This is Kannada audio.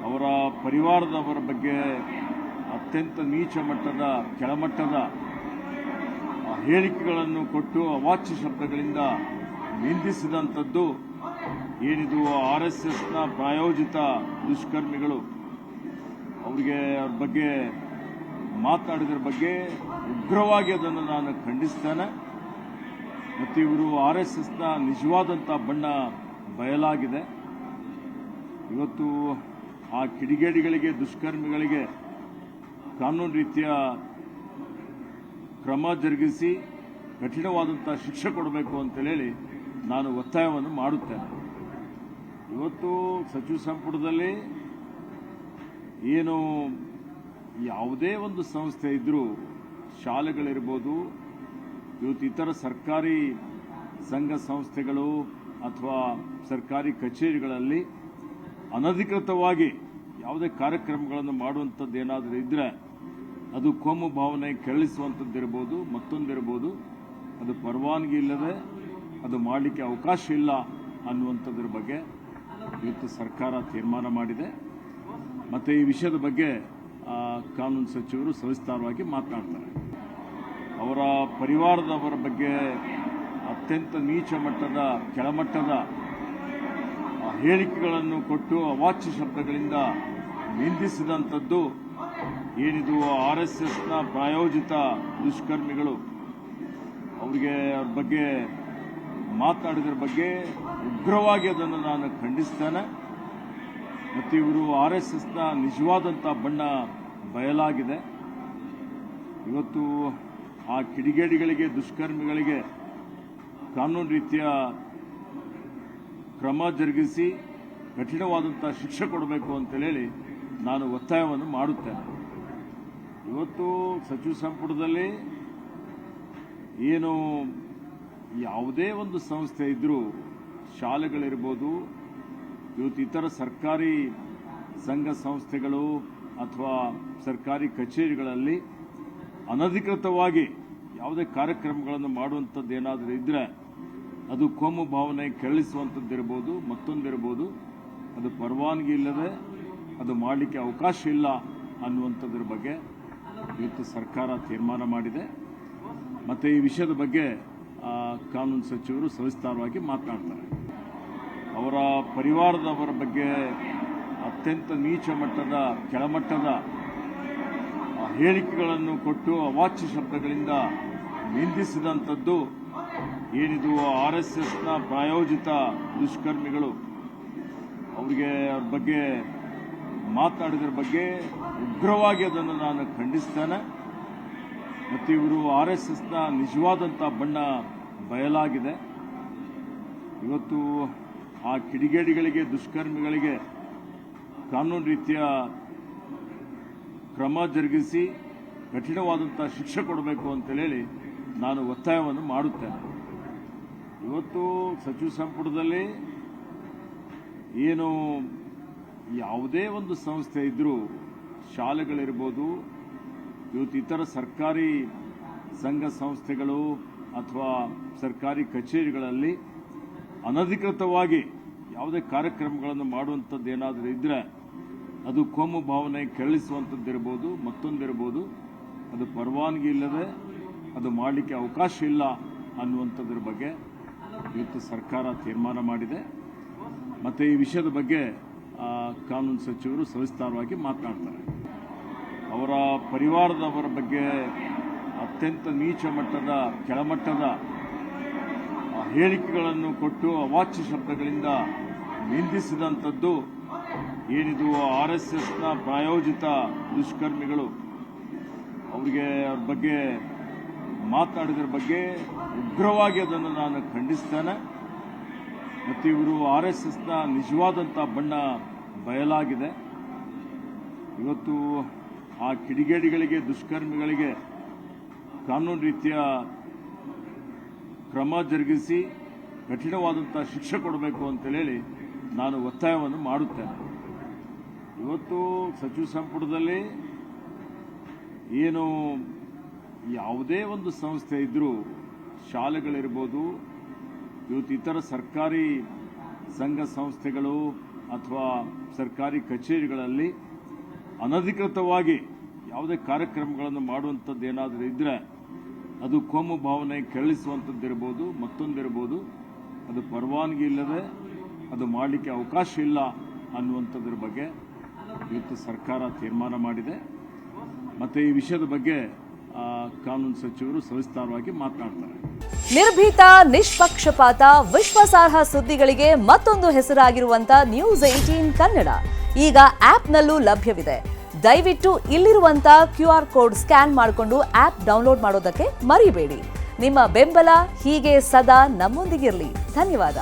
ಅವರ ಪರಿವಾರದವರ ಬಗ್ಗೆ ಅತ್ಯಂತ ನೀಚ ಮಟ್ಟದ ಕೆಳಮಟ್ಟದ ಹೇಳಿಕೆಗಳನ್ನು ಕೊಟ್ಟು ಅವಾಚ್ಯ ಶಬ್ದಗಳಿಂದ ನಿಂದಿಸಿದಂಥದ್ದು ಏನಿದು RSSನ ಪ್ರಾಯೋಜಿತ ದುಷ್ಕರ್ಮಿಗಳು ಅವರಿಗೆ ಅವ್ರ ಬಗ್ಗೆ ಮಾತನಾಡಿದ್ರ ಬಗ್ಗೆ ಉಗ್ರವಾಗಿ ಅದನ್ನು ನಾನು ಖಂಡಿಸ್ತೇನೆ. ಮತ್ತು ಇವರು RSSನ ನಿಜವಾದಂಥ ಬಣ್ಣ ಬಯಲಾಗಿದೆ. ಇವತ್ತು ಆ ಕಿಡಿಗೇಡಿಗಳಿಗೆ ದುಷ್ಕರ್ಮಿಗಳಿಗೆ ಕಾನೂನು ರೀತಿಯ ಕ್ರಮ ಜರುಗಿಸಿ ಕಠಿಣವಾದಂಥ ಶಿಕ್ಷೆ ಕೊಡಬೇಕು ಅಂತೇಳಿ ನಾನು ಒತ್ತಾಯವನ್ನು ಮಾಡುತ್ತೇನೆ. ಇವತ್ತು ಸಚಿವ ಸಂಪುಟದಲ್ಲಿ ಏನು ಯಾವುದೇ ಒಂದು ಸಂಸ್ಥೆ ಇದ್ದರೂ ಶಾಲೆಗಳಿರ್ಬೋದು, ಇವತ್ತು ಇತರ ಸರ್ಕಾರಿ ಸಂಘ ಸಂಸ್ಥೆಗಳು ಅಥವಾ ಸರ್ಕಾರಿ ಕಚೇರಿಗಳಲ್ಲಿ ಅನಧಿಕೃತವಾಗಿ ಯಾವುದೇ ಕಾರ್ಯಕ್ರಮಗಳನ್ನು ಮಾಡುವಂಥದ್ದು ಏನಾದರೂ ಇದ್ದರೆ ಅದು ಕೋಮು ಭಾವನೆ ಕೆರಳಿಸುವಂಥದ್ದಿರ್ಬೋದು, ಮತ್ತೊಂದಿರ್ಬೋದು, ಅದು ಪರವಾನಗಿ ಇಲ್ಲದೆ ಅದು ಮಾಡಲಿಕ್ಕೆ ಅವಕಾಶ ಇಲ್ಲ ಅನ್ನುವಂಥದ್ರ ಬಗ್ಗೆ ಇವತ್ತು ಸರ್ಕಾರ ತೀರ್ಮಾನ ಮಾಡಿದೆ. ಮತ್ತು ಈ ವಿಷಯದ ಬಗ್ಗೆ ಕಾನೂನು ಸಚಿವರು ಸವಿಸ್ತಾರವಾಗಿ ಮಾತನಾಡ್ತಾರೆ. ಅವರ ಪರಿವಾರದವರ ಬಗ್ಗೆ ಅತ್ಯಂತ ನೀಚ ಮಟ್ಟದ ಕೆಳಮಟ್ಟದ ಹೇಳಿಕೆಗಳನ್ನು ಕೊಟ್ಟು ಅವಾಚ್ಯ ಶಬ್ದಗಳಿಂದ ನಿಂದಿಸಿದಂಥದ್ದು ಏನಿದು RSSನ ಪ್ರಾಯೋಜಿತ ದುಷ್ಕರ್ಮಿಗಳು ಅವರಿಗೆ ಅವ್ರ ಬಗ್ಗೆ ಮಾತನಾಡಿದ್ರ ಬಗ್ಗೆ ಉಗ್ರವಾಗಿ ಅದನ್ನು ನಾನು ಖಂಡಿಸ್ತೇನೆ. ಮತ್ತು ಇವರು RSSನ ನಿಜವಾದಂಥ ಬಣ್ಣ ಬಯಲಾಗಿದೆ. ಇವತ್ತು ಆ ಕಿಡಿಗೇಡಿಗಳಿಗೆ ದುಷ್ಕರ್ಮಿಗಳಿಗೆ ಕಾನೂನು ರೀತಿಯ ಕ್ರಮ ಜರುಗಿಸಿ ಕಠಿಣವಾದಂಥ ಶಿಕ್ಷೆ ಕೊಡಬೇಕು ಅಂತೇಳಿ ನಾನು ಒತ್ತಾಯವನ್ನು ಮಾಡುತ್ತೇನೆ. ಇವತ್ತು ಸಚಿವ ಸಂಪುಟದಲ್ಲಿ ಏನು ಯಾವುದೇ ಒಂದು ಸಂಸ್ಥೆ ಇದ್ದರೂ ಶಾಲೆಗಳಿರ್ಬೋದು, ಇವತ್ತು ಇತರ ಸರ್ಕಾರಿ ಸಂಘ ಸಂಸ್ಥೆಗಳು ಅಥವಾ ಸರ್ಕಾರಿ ಕಚೇರಿಗಳಲ್ಲಿ ಅನಧಿಕೃತವಾಗಿ ಯಾವುದೇ ಕಾರ್ಯಕ್ರಮಗಳನ್ನು ಮಾಡುವಂಥದ್ದು ಏನಾದರೂ ಇದ್ದರೆ ಅದು ಕೋಮು ಭಾವನೆ ಕೆರಳಿಸುವಂಥದ್ದಿರ್ಬೋದು, ಮತ್ತೊಂದಿರ್ಬೋದು, ಅದು ಪರವಾನಗಿ ಇಲ್ಲದೆ ಅದು ಮಾಡಲಿಕ್ಕೆ ಅವಕಾಶ ಇಲ್ಲ ಅನ್ನುವಂಥದ್ರ ಬಗ್ಗೆ ಇವತ್ತು ಸರ್ಕಾರ ತೀರ್ಮಾನ ಮಾಡಿದೆ. ಮತ್ತು ಈ ವಿಷಯದ ಬಗ್ಗೆ ಕಾನೂನು ಸಚಿವರು ಸವಿಸ್ತಾರವಾಗಿ ಮಾತನಾಡ್ತಾರೆ. ಅವರ ಪರಿವಾರದವರ ಬಗ್ಗೆ ಅತ್ಯಂತ ನೀಚ ಮಟ್ಟದ ಕೆಳಮಟ್ಟದ ಹೇಳಿಕೆಗಳನ್ನು ಕೊಟ್ಟು ಅವಾಚ್ಯ ಶಬ್ದಗಳಿಂದ ನಿಂದಿಸಿದಂಥದ್ದು ಏನಿದು RSSನ ಪ್ರಾಯೋಜಿತ ದುಷ್ಕರ್ಮಿಗಳು ಅವರಿಗೆ ಅವ್ರ ಬಗ್ಗೆ ಮಾತನಾಡಿದ್ರ ಬಗ್ಗೆ ಉಗ್ರವಾಗಿ ಅದನ್ನು ನಾನು ಖಂಡಿಸ್ತೇನೆ. ಮತ್ತು ಇವರು RSSನ ನಿಜವಾದಂಥ ಬಣ್ಣ ಬಯಲಾಗಿದೆ. ಇವತ್ತು ಆ ಕಿಡಿಗೇಡಿಗಳಿಗೆ ದುಷ್ಕರ್ಮಿಗಳಿಗೆ ಕಾನೂನು ರೀತಿಯ ಕ್ರಮ ಜರುಗಿಸಿ ಕಠಿಣವಾದಂಥ ಶಿಕ್ಷೆ ಕೊಡಬೇಕು ಅಂತೇಳಿ ನಾನು ಒತ್ತಾಯವನ್ನು ಮಾಡುತ್ತೇನೆ. ಇವತ್ತು ಸಚಿವ ಸಂಪುಟದಲ್ಲಿ ಏನು ಯಾವುದೇ ಒಂದು ಸಂಸ್ಥೆ ಇದ್ದರೂ ಶಾಲೆಗಳಿರ್ಬೋದು, ಇವತ್ತು ಇತರ ಸರ್ಕಾರಿ ಸಂಘ ಸಂಸ್ಥೆಗಳು ಅಥವಾ ಸರ್ಕಾರಿ ಕಚೇರಿಗಳಲ್ಲಿ ಅನಧಿಕೃತವಾಗಿ ಯಾವುದೇ ಕಾರ್ಯಕ್ರಮಗಳನ್ನು ಮಾಡುವಂಥದ್ದು ಏನಾದರೂ ಇದ್ದರೆ ಅದು ಕೋಮು ಭಾವನೆ ಕೆರಳಿಸುವಂಥದ್ದಿರ್ಬೋದು, ಮತ್ತೊಂದಿರ್ಬೋದು, ಅದು ಪರವಾನಗಿ ಇಲ್ಲದೆ ಅದು ಮಾಡಲಿಕ್ಕೆ ಅವಕಾಶ ಇಲ್ಲ ಅನ್ನುವಂಥದ್ರ ಬಗ್ಗೆ ಇವತ್ತು ಸರ್ಕಾರ ತೀರ್ಮಾನ ಮಾಡಿದೆ. ಮತ್ತು ಈ ವಿಷಯದ ಬಗ್ಗೆ ಕಾನೂನು ಸಚಿವರು ಸವಿಸ್ತಾರವಾಗಿ ಮಾತನಾಡ್ತಾರೆ. ಅವರ ಪರಿವಾರದವರ ಬಗ್ಗೆ ಅತ್ಯಂತ ನೀಚ ಮಟ್ಟದ ಕೆಳಮಟ್ಟದ ಹೇಳಿಕೆಗಳನ್ನು ಕೊಟ್ಟು ಅವಾಚ್ಯ ಶಬ್ದಗಳಿಂದ ನಿಂದಿಸಿದಂಥದ್ದು ಏನಿದು RSSನ ಪ್ರಾಯೋಜಿತ ದುಷ್ಕರ್ಮಿಗಳು ಅವರಿಗೆ ಅವ್ರ ಬಗ್ಗೆ ಮಾತನಾಡಿದ್ರ ಬಗ್ಗೆ ಉಗ್ರವಾಗಿ ಅದನ್ನು ನಾನು ಖಂಡಿಸ್ತೇನೆ. ಮತ್ತು ಇವರು RSSನ ನಿಜವಾದಂಥ ಬಣ್ಣ ಬಯಲಾಗಿದೆ. ಇವತ್ತು ಆ ಕಿಡಿಗೇಡಿಗಳಿಗೆ ದುಷ್ಕರ್ಮಿಗಳಿಗೆ ಕಾನೂನು ರೀತಿಯ ಕ್ರಮ ಜರುಗಿಸಿ ಕಠಿಣವಾದಂಥ ಶಿಕ್ಷೆ ಕೊಡಬೇಕು ಅಂತೇಳಿ ನಾನು ಒತ್ತಾಯವನ್ನು ಮಾಡುತ್ತೇನೆ. ಇವತ್ತು ಸಚಿವ ಸಂಪುಟದಲ್ಲಿ ಏನು ಯಾವುದೇ ಒಂದು ಸಂಸ್ಥೆ ಇದ್ದರೂ ಶಾಲೆಗಳಿರ್ಬೋದು, ಇವತ್ತು ಇತರ ಸರ್ಕಾರಿ ಸಂಘ ಸಂಸ್ಥೆಗಳು ಅಥವಾ ಸರ್ಕಾರಿ ಕಚೇರಿಗಳಲ್ಲಿ ಅನಧಿಕೃತವಾಗಿ ಯಾವುದೇ ಕಾರ್ಯಕ್ರಮಗಳನ್ನು ಮಾಡುವಂಥದ್ದು ಏನಾದರೂ ಇದ್ದರೆ ಅದು ಕೋಮು ಭಾವನೆ ಕೆರಳಿಸುವಂಥದ್ದಿರ್ಬೋದು, ಮತ್ತೊಂದಿರ್ಬೋದು, ಅದು ಪರವಾನಗಿ ಇಲ್ಲದೆ ಅದು ಮಾಡಲಿಕ್ಕೆ ಅವಕಾಶ ಇಲ್ಲ ಅನ್ನುವಂಥದ್ರ ಬಗ್ಗೆ ಇವತ್ತು ಸರ್ಕಾರ ತೀರ್ಮಾನ ಮಾಡಿದೆ. ಮತ್ತು ಈ ವಿಷಯದ ಬಗ್ಗೆ ಕಾನೂನು ಸಚಿವರು ಸವಿಸ್ತಾರವಾಗಿ ಮಾತನಾಡ್ತಾರೆ. ನಿರ್ಭೀತ, ನಿಷ್ಪಕ್ಷಪಾತ, ವಿಶ್ವಾಸಾರ್ಹ ಸುದ್ದಿಗಳಿಗೆ ಮತ್ತೊಂದು ಹೆಸರಾಗಿರುವಂತ ನ್ಯೂಸ್ 18 ಕನ್ನಡ ಈಗ ಆಪ್ನಲ್ಲೂ ಲಭ್ಯವಿದೆ. ದಯವಿಟ್ಟು ಇಲ್ಲಿರುವಂತ QR ಕೋಡ್ ಸ್ಕ್ಯಾನ್ ಮಾಡಿಕೊಂಡು ಆಪ್ ಡೌನ್ಲೋಡ್ ಮಾಡೋದಕ್ಕೆ ಮರಿಬೇಡಿ. ನಿಮ್ಮ ಬೆಂಬಲ ಹೀಗೆ ಸದಾ ನಮ್ಮೊಂದಿಗಿರಲಿ. ಧನ್ಯವಾದ.